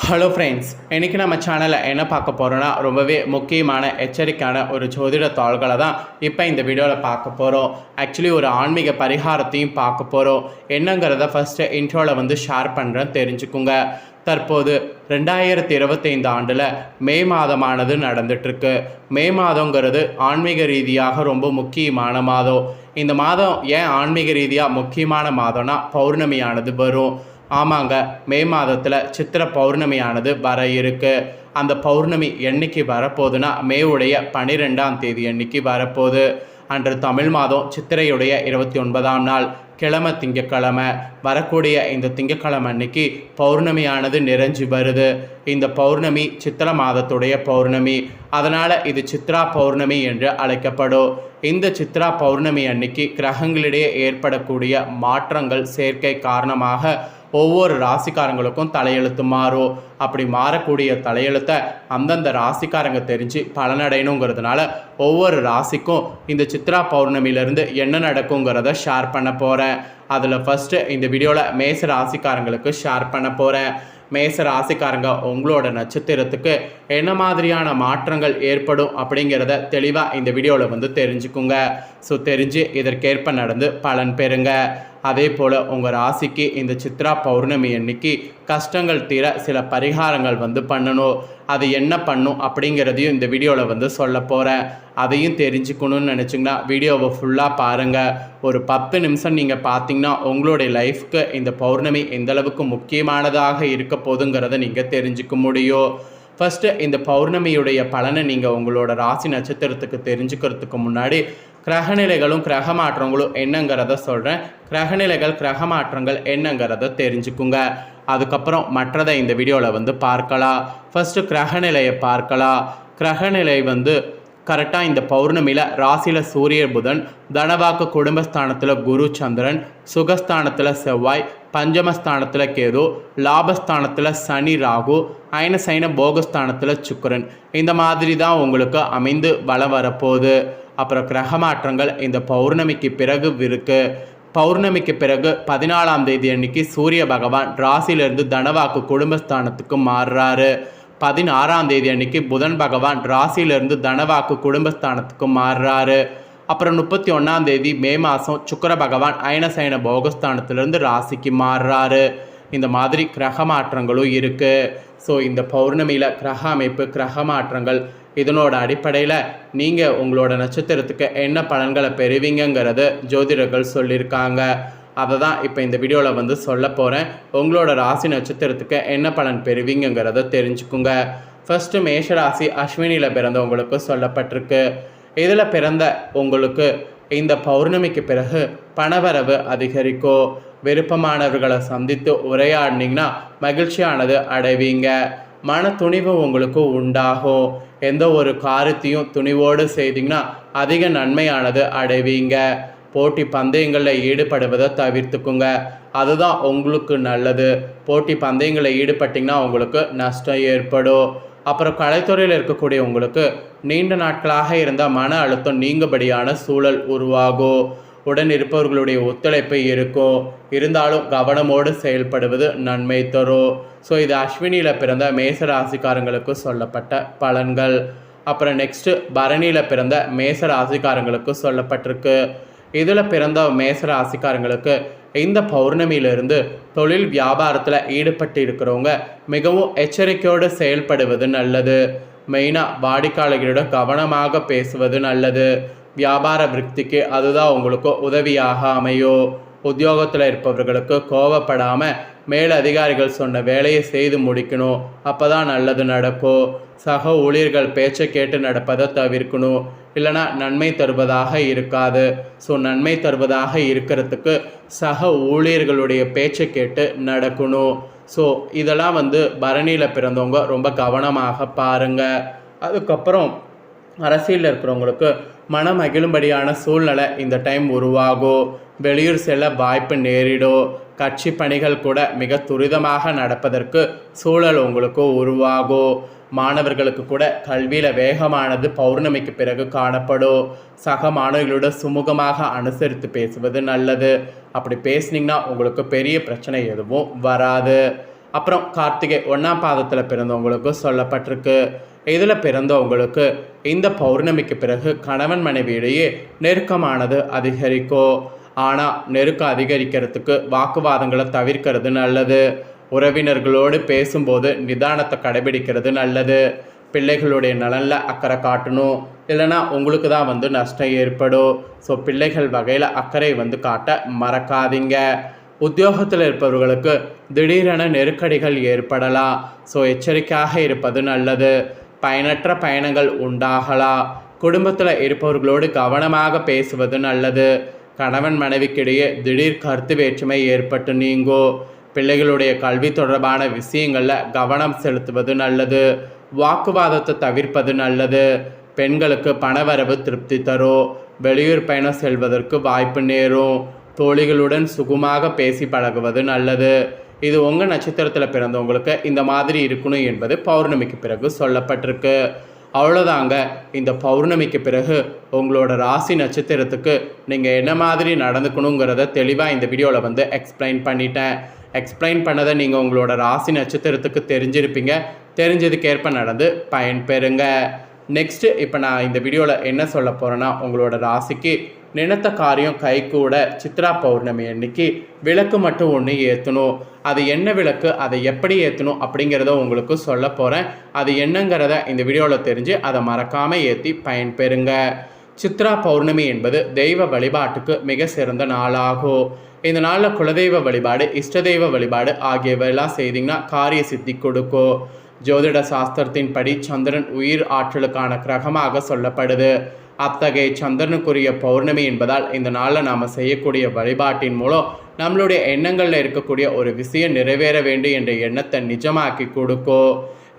Hello friends, இன்றைக்கி நம்ம சேனலில் என்ன பார்க்க போகிறோன்னா ரொம்பவே முக்கியமான எச்சரிக்கையான ஒரு ஜோதிட தாள்களை தான் இப்போ இந்த வீடியோவில் பார்க்க போகிறோம். ஆக்சுவலி ஒரு ஆன்மீக பரிகாரத்தையும் பார்க்க போகிறோம். என்னங்கிறத ஃபஸ்ட்டு இன்ட்ரோவில் ஷேர் பண்ணுறேன், தெரிஞ்சுக்குங்க. தற்போது 2025 ஆண்டில் மே மாதமானது நடந்துட்டுருக்கு. மே மாதங்கிறது ஆன்மீக ரீதியாக ரொம்ப முக்கியமான மாதம். இந்த மாதம் ஏன் ஆன்மீக ரீதியாக முக்கியமான மாதம்னா பௌர்ணமியானது வரும். ஆமாங்க, மே மாதத்தில் சித்திரை பௌர்ணமியானது வர இருக்குது. அந்த பௌர்ணமி என்னைக்கு வரப்போகுதுன்னா மேவுடைய 12ஆம் தேதி அன்னைக்கு வரப்போகுது. அன்று தமிழ் மாதம் சித்திரையுடைய 29ஆம் நாள், கிழமை திங்கக்கிழமை. வரக்கூடிய இந்த திங்கக்கிழமை அன்னைக்கு பௌர்ணமியானது நிறைஞ்சு வருது. இந்த பௌர்ணமி சித்திரை மாதத்துடைய பௌர்ணமி, அதனால் இது சித்ரா பௌர்ணமி என்று அழைக்கப்படும். இந்த சித்ரா பௌர்ணமி அன்னைக்கு கிரகங்களிடையே ஏற்படக்கூடிய மாற்றங்கள் சேர்க்கை காரணமாக ஒவ்வொரு ராசிக்காரங்களுக்கும் தலையெழுத்து மாறும். அப்படி மாறக்கூடிய தலையெழுத்தை அந்தந்த ராசிக்காரங்க தெரிஞ்சு பலனடையணுங்கிறதுனால ஒவ்வொரு ராசிக்கும் இந்த சித்ரா பௌர்ணமியிலேருந்து என்ன நடக்குங்கிறத ஷேர் பண்ண போகிறேன். அதில் ஃபஸ்ட்டு இந்த வீடியோவில் மேச ராசிக்காரங்களுக்கு ஷேர் பண்ண போகிறேன். மேச ராசிக்காரங்க உங்களோட நட்சத்திரத்துக்கு என்ன மாதிரியான மாற்றங்கள் ஏற்படும் அப்படிங்கிறத தெளிவாக இந்த வீடியோவில் தெரிஞ்சுக்குங்க. ஸோ தெரிஞ்சு இதற்கேற்ப நடந்து பலன் பெறுங்க. அதே போல் உங்கள் ராசிக்கு இந்த சித்ரா பௌர்ணமி அன்னைக்கு கஷ்டங்கள் தீர சில பரிகாரங்கள் பண்ணணும். அது என்ன பண்ணும் அப்படிங்கிறதையும் இந்த வீடியோவில் சொல்ல போகிறேன். அதையும் தெரிஞ்சுக்கணும்னு நினச்சிங்கன்னா வீடியோவை ஃபுல்லாக பாருங்கள். ஒரு 10 நிமிஷம் நீங்கள் பார்த்தீங்கன்னா உங்களுடைய லைஃப்க்கு இந்த பௌர்ணமி எந்தளவுக்கு முக்கியமானதாக இருக்க போதுங்கிறத நீங்கள் தெரிஞ்சுக்க முடியும். ஃபஸ்ட்டு இந்த பௌர்ணமியுடைய பலனை நீங்கள் உங்களோட ராசி நட்சத்திரத்துக்கு தெரிஞ்சுக்கிறதுக்கு முன்னாடி கிரகநிலைகளும் கிரக மாற்றங்களும் என்னங்கிறத சொல்கிறேன். கிரகநிலைகள் கிரக மாற்றங்கள் என்னங்கிறத தெரிஞ்சுக்குங்க. அதுக்கப்புறம் மற்றதை இந்த வீடியோவில் பார்க்கலாம். ஃபஸ்ட்டு கிரகநிலையை பார்க்கலாம். கிரகநிலை கரெக்டாக இந்த பௌர்ணமியில் ராசியில் சூரிய புதன், தனவாக்கு குடும்பஸ்தானத்தில் குரு சந்திரன், சுகஸ்தானத்தில் செவ்வாய், பஞ்சமஸ்தானத்தில் கேது, லாபஸ்தானத்தில் சனி ராகு, அயனசைன போகஸ்தானத்தில் சுக்கிரன், இந்த மாதிரி தான் உங்களுக்கு அமைந்து பலம் வரப்போகுது. அப்புறம் கிரக மாற்றங்கள் இந்த பௌர்ணமிக்கு பிறகு இருக்குது. பௌர்ணமிக்கு பிறகு 14ஆம் தேதி அன்னைக்கு சூரிய பகவான் ராசியிலிருந்து தனவாக்கு குடும்பஸ்தானத்துக்கு மாறுறாரு. 16ஆம் தேதி அன்னைக்கு புதன் பகவான் ராசியிலிருந்து தனவாக்கு குடும்பஸ்தானத்துக்கு மாறுறாரு. அப்புறம் 31ஆம் தேதி மே மாதம் சுக்கிர பகவான் அயனசைன போகஸ்தானத்திலிருந்து ராசிக்கு மாறுறாரு. இந்த மாதிரி கிரக மாற்றங்களும் இருக்குது. ஸோ இந்த பௌர்ணமியில் கிரக அமைப்பு, கிரக மாற்றங்கள், இதனோட அடிப்படையில் நீங்கள் உங்களோட நட்சத்திரத்துக்கு என்ன பலன்களை பெறுவீங்கிறது ஜோதிடர்கள் சொல்லியிருக்காங்க. அதை தான் இப்போ இந்த வீடியோவில் சொல்ல போகிறேன். உங்களோட ராசி நட்சத்திரத்துக்கு என்ன பலன் பெறுவீங்கிறத தெரிஞ்சுக்குங்க. ஃபஸ்ட்டு மேஷராசி அஸ்வினியில் பிறந்தவங்களுக்கு சொல்லப்பட்டிருக்கு. இதில் பிறந்த உங்களுக்கு இந்த பௌர்ணமிக்கு பிறகு பணவரவு அதிகரிக்கும். விருப்பமானவர்களை சந்தித்து உரையாடினீங்கன்னா மகிழ்ச்சியானது அடைவீங்க. மன துணிவு உங்களுக்கு உண்டாகும். எந்த ஒரு காரியத்தையும் துணிவோடு செய்தீங்கன்னா அதிக நன்மையானது அடைவீங்க. போட்டி பந்தயங்களில் ஈடுபடுவதை தவிர்த்துக்குங்க, அதுதான் உங்களுக்கு நல்லது. போட்டி பந்தயங்களில் ஈடுபட்டிங்கன்னா உங்களுக்கு நஷ்டம் ஏற்படும். அப்புறம் கலைத்துறையில் இருக்கக்கூடிய உங்களுக்கு நீண்ட நாட்களாக இருந்த மன அழுத்தம் நீங்கபடியான சூழல் உருவாகும். உடன் இருப்பவர்களுடைய ஒத்துழைப்பு இருக்கும். இருந்தாலும் கவனமோடு செயல்படுவது நன்மை தரும். ஸோ இது அஸ்வினியில் பிறந்த மேசராசிக்காரங்களுக்கு சொல்லப்பட்ட பலன்கள். அப்புறம் நெக்ஸ்ட்டு பரணியில் பிறந்த மேசராசிக்காரங்களுக்கு சொல்லப்பட்டிருக்கு. இதில் பிறந்த மேசராசிக்காரங்களுக்கு இந்த பௌர்ணமியிலிருந்து தொழில் வியாபாரத்தில் ஈடுபட்டு இருக்கிறவங்க மிகவும் எச்சரிக்கையோடு செயல்படுவது நல்லது. மெயினாக வாடிக்கையாளர்களிடம் கவனமாக பேசுவது நல்லது. வியாபார விருத்திக்கு அதுதான் உங்களுக்கு உதவியாக அமையும். உத்தியோகத்தில் இருப்பவர்களுக்கு கோபப்படாமல் மேலதிகாரிகள் சொன்ன வேலையை செய்து முடிக்கணும். அப்போ தான் நல்லது நடக்கும். சக ஊழியர்கள் பேச்சை கேட்டு நடப்பதை தவிர்க்கணும். இல்லைனா நன்மை தருவதாக இருக்காது. ஸோ நன்மை தருவதாக இருக்கிறதுக்கு சக ஊழியர்களுடைய பேச்சை கேட்டு நடக்கணும். ஸோ இதெல்லாம் பரணியில் பிறந்தவங்க ரொம்ப கவனமாக பாருங்கள். அதுக்கப்புறம் அரசியலில் இருக்கிறவங்களுக்கு மன மகிழும்படியான சூழ்நிலை இந்த டைம் உருவாகும். வெளியூர் செல்ல வாய்ப்பு நேரிடும். கட்சி பணிகள் கூட மிக துரிதமாக நடப்பதற்கு சூழல் உங்களுக்கு உருவாகும். மாணவர்களுக்கு கூட கல்வியில் வேகமானது பௌர்ணமிக்கு பிறகு காணப்படும். சக மாணவர்களோட சுமூகமாக அனுசரித்து பேசுவது நல்லது. அப்படி பேசுனீங்கன்னா உங்களுக்கு பெரிய பிரச்சனை எதுவும் வராது. அப்புறம் கார்த்திகை 1ஆம் பாதத்தில் பிறந்தவங்களுக்கு சொல்லப்பட்டிருக்கு. இதில் பிறந்தவங்களுக்கு இந்த பௌர்ணமிக்கு பிறகு கணவன் மனைவியிடையே நெருக்கமானது அதிகரிக்கும். ஆனால் நெருக்கம் அதிகரிக்கிறதுக்கு வாக்குவாதங்களை தவிர்க்கிறது நல்லது. உறவினர்களோடு பேசும்போது நிதானத்தை கடைபிடிக்கிறது நல்லது. பிள்ளைகளுடைய நலனில் அக்கறை காட்டணும், இல்லைனா உங்களுக்கு தான் நஷ்டம் ஏற்படும். ஸோ பிள்ளைகள் வகையில் அக்கறை காட்ட மறக்காதீங்க. உத்தியோகத்தில் இருப்பவர்களுக்கு திடீரென நெருக்கடிகள் ஏற்படலாம். ஸோ எச்சரிக்கையாக இருப்பது நல்லது. பயனற்ற பயணங்கள் உண்டாகலாம். குடும்பத்தில் இருப்பவர்களோடு கவனமாக பேசுவது நல்லது. கணவன் மனைவிக்கிடையே திடீர் கருத்து வேற்றுமை ஏற்பட்டு நீங்கும். பிள்ளைகளுடைய கல்வி தொடர்பான விஷயங்களில் கவனம் செலுத்துவது நல்லது. வாக்குவாதத்தை தவிர்ப்பது நல்லது. பெண்களுக்கு பணவரவு திருப்தி தரும். வெளியூர் பயணம் செல்வதற்கு வாய்ப்பு நேரும். தோழிகளுடன் சுகமாக பேசி பழகுவது நல்லது. இது உங்கள் நட்சத்திரத்தில் பிறந்தவங்களுக்கு இந்த மாதிரி இருக்கணும் என்பது பௌர்ணமிக்கு பிறகு சொல்லப்பட்டிருக்கு. அவ்வளோதாங்க. இந்த பௌர்ணமிக்கு பிறகு உங்களோட ராசி நட்சத்திரத்துக்கு நீங்கள் என்ன மாதிரி நடந்துக்கணுங்கிறத தெளிவாக இந்த வீடியோவில் எக்ஸ்பிளைன் பண்ணிட்டேன். எக்ஸ்பிளைன் பண்ணதை நீங்கள் உங்களோட ராசி நட்சத்திரத்துக்கு தெரிஞ்சிருப்பீங்க. தெரிஞ்சதுக்கேற்ப நடந்து பயன்பெறுங்க. நெக்ஸ்ட்டு இப்போ நான் இந்த வீடியோவில் என்ன சொல்ல போகிறேன்னா, உங்களோட ராசிக்கு நினைத்த காரியம் கைகூட சித்ரா பௌர்ணமி அன்னைக்கு விளக்கு மட்டும் ஒன்று ஏற்றணும். அது என்ன விளக்கு, அதை எப்படி ஏற்றணும் அப்படிங்கிறத உங்களுக்கு சொல்ல போகிறேன். அது என்னங்கிறத இந்த வீடியோவில் தெரிஞ்சு அதை மறக்காமல் ஏற்றி பயன்பெறுங்க. சித்ரா பௌர்ணமி என்பது தெய்வ வழிபாட்டுக்கு மிக சிறந்த நாளாகும். இந்த நாளில் குலதெய்வ வழிபாடு, இஷ்ட தெய்வ வழிபாடு ஆகியவையெல்லாம் செய்திங்கன்னா காரிய சித்தி கொடுக்கும். ஜோதிட சாஸ்திரத்தின் படி சந்திரன் உயிர் ஆற்றலுக்கான கிரகமாக சொல்லப்படுது. அத்தகைய சந்திரனுக்குரிய பௌர்ணமி என்பதால் இந்த நாளில் நாம் செய்யக்கூடிய வழிபாட்டின் மூலம் நம்மளுடைய எண்ணங்களில் இருக்கக்கூடிய ஒரு விஷயம் நிறைவேற வேண்டும் என்ற எண்ணத்தை நிஜமாக்கி கொடுக்கும்.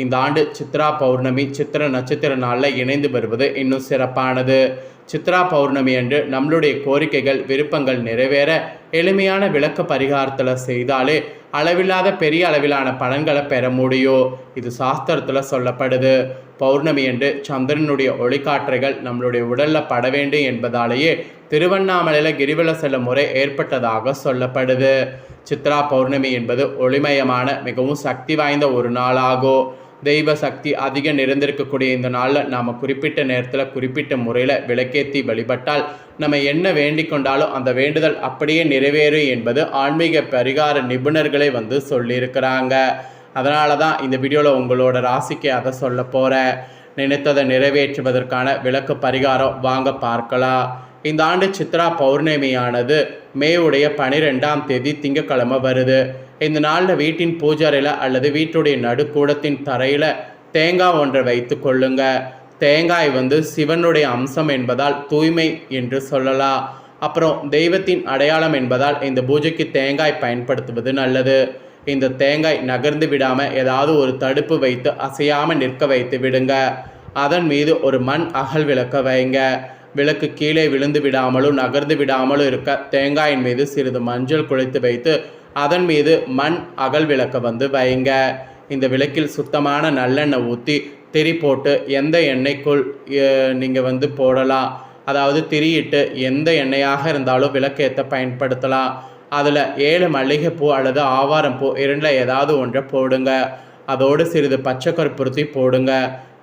இந்த ஆண்டு சித்ரா பௌர்ணமி சித்திர நட்சத்திர நாளில் இணைந்து வருவது இன்னும் சிறப்பானது. சித்ரா பௌர்ணமி அன்று நம்மளுடைய கோரிக்கைகள் விருப்பங்கள் நிறைவேற எளிமையான விளக்க பரிகாரத்தில் செய்தாலே அளவில்லாத பெரிய அளவிலான பலன்களை பெற முடியும். இது சாஸ்திரத்தில் சொல்லப்படுது. பௌர்ணமி அன்று சந்திரனுடைய ஒளிக்காற்றைகள் நம்மளுடைய உடலில் பட வேண்டும் என்பதாலேயே திருவண்ணாமலையில் கிரிவல செல்லும் முறை ஏற்பட்டதாக சொல்லப்படுது. சித்ரா பௌர்ணமி என்பது ஒளிமயமான மிகவும் சக்தி வாய்ந்த ஒரு நாளாகும். தெய்வ சக்தி அதிகம் நிறைந்திருக்கக்கூடிய இந்த நாளில் நாம் குறிப்பிட்ட நேரத்தில் குறிப்பிட்ட முறையில் விளக்கேற்றி வழிபட்டால் நம்ம என்ன வேண்டிக் கொண்டாலும் அந்த வேண்டுதல் அப்படியே நிறைவேறும் என்பது ஆன்மீக பரிகார நிபுணர்களே சொல்லியிருக்கிறாங்க. அதனால தான் இந்த வீடியோவில் உங்களோட ராசிக்கு அதை சொல்ல போகிறேன். நினைத்ததை நிறைவேற்றுவதற்கான விளக்கு பரிகாரம் வாங்க பார்க்கலாம். இந்த ஆண்டு சித்ரா பௌர்ணமியானது மேவுடைய 12ஆம் தேதி திங்கட்கிழமை வருது. இந்த நாளில் வீட்டின் பூஜாரையில் அல்லது வீட்டுடைய நடுக்கூடத்தின் தரையில் தேங்காய் ஒன்றை வைத்து கொள்ளுங்க. தேங்காய் சிவனுடைய அம்சம் என்பதால் தூய்மை என்று சொல்லலாம். அப்புறம் தெய்வத்தின் அடையாளம் என்பதால் இந்த பூஜைக்கு தேங்காய் பயன்படுத்துவது நல்லது. இந்த தேங்காய் நகர்ந்து விடாமல் ஏதாவது ஒரு தடுப்பு வைத்து அசையாமல் நிற்க வைத்து விடுங்க. அதன் மீது ஒரு மண் அகல் விளக்க வைங்க. விளக்கு கீழே விழுந்து விடாமலும் நகர்ந்து விடாமலும் இருக்க தேங்காயின் மீது சிறிது மஞ்சள் குழைத்து வைத்து அதன் மீது மண் அகல் விளக்க வைங்க. இந்த விளக்கில் சுத்தமான நல்லெண்ணெய் ஊற்றி திரி போட்டு எந்த எண்ணெய்க்குள் நீங்கள் போடலாம். அதாவது திரியிட்டு எந்த எண்ணெயாக இருந்தாலும் விளக்கேற்ற பயன்படுத்தலாம். அதில் 7 மல்லிகைப்பூ அல்லது ஆவாரம் பூ 2ல் ஏதாவது ஒன்றை போடுங்க. அதோடு சிறிது பச்சை கற்பூரத்தை போடுங்க.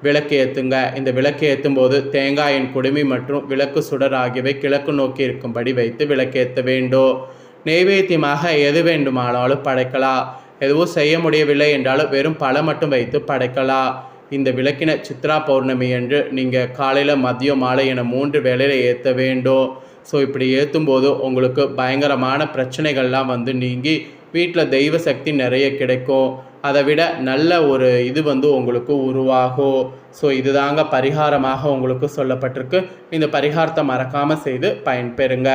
விளக்கு ஏற்றுங்க. இந்த விளக்கு ஏற்றும் போது தேங்காயின் குடுமி மற்றும் விளக்கு சுடர் ஆகியவை கிழக்கு நோக்கி இருக்கும்படி வைத்து விளக்கேற்ற வேண்டும். நெய்வேத்தியமாக எது வேண்டுமானாலும் படைக்கலாம். எதுவும் செய்ய முடியவில்லை என்றாலும் வெறும் பழம் மட்டும் வைத்து படைக்கலாம். இந்த விளக்கின சித்ரா பௌர்ணமி என்று நீங்கள் காலையில் மதியம் மாலை என 3 வேளையில் ஏற்ற வேண்டும். ஸோ இப்படி ஏற்றும் போது உங்களுக்கு பயங்கரமான பிரச்சனைகள்லாம் நீங்கி வீட்டில் தெய்வ சக்தி நிறைய கிடைக்கும். அதை விட நல்ல ஒரு இது உங்களுக்கு உருவாகும். ஸோ இதுதாங்க பரிகாரமாக உங்களுக்கு சொல்லப்பட்டிருக்கு. இந்த பரிகாரத்தை மறக்காமல் செய்து பயன்பெறுங்க.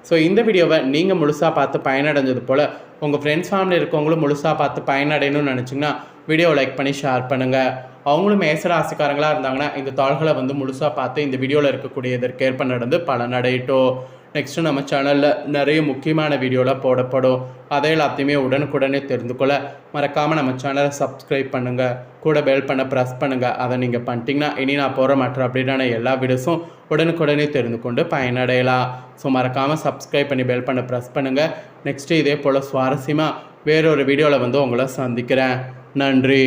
ஸோ இந்த வீடியோவை நீங்கள் முழுசாக பார்த்து பயனடைஞ்சது போல் உங்கள் ஃப்ரெண்ட்ஸ் ஃபேமிலி இருக்கவங்களும் முழுசாக பார்த்து பயனடையணும்னு நினச்சிங்கன்னா வீடியோவை லைக் பண்ணி ஷேர் பண்ணுங்கள். அவங்களும் மேசராசிக்காரங்களாக இருந்தாங்கன்னா இந்த தாள்களை முழுசாக பார்த்து இந்த வீடியோவில் இருக்கக்கூடிய இதற்கேற்ப நடந்து பலனடையட்டும். நெக்ஸ்ட்டு நம்ம சேனலில் நிறைய முக்கியமான வீடியோலாம் போடப்படும். அதை எல்லாத்தையுமே உடனுக்குடனே தெரிந்து கொள்ள மறக்காமல் நம்ம சேனலை சப்ஸ்கிரைப் பண்ணுங்கள். கூட பெல் பண்ண ப்ரெஸ் பண்ணுங்கள். அதை நீங்கள் பண்ணிட்டீங்கன்னா இனி நான் போகிற மற்ற அப்படின்னா எல்லா வீடியோஸும் உடனுக்குடனே தெரிந்து கொண்டு பயனடையலாம். ஸோ மறக்காமல் சப்ஸ்கிரைப் பண்ணி பெல் பண்ண ப்ரெஸ் பண்ணுங்கள். நெக்ஸ்ட்டு இதே போல் சுவாரஸ்யமாக வேறொரு வீடியோவில் வந்து உங்களை சந்திக்கிறேன். நன்றி.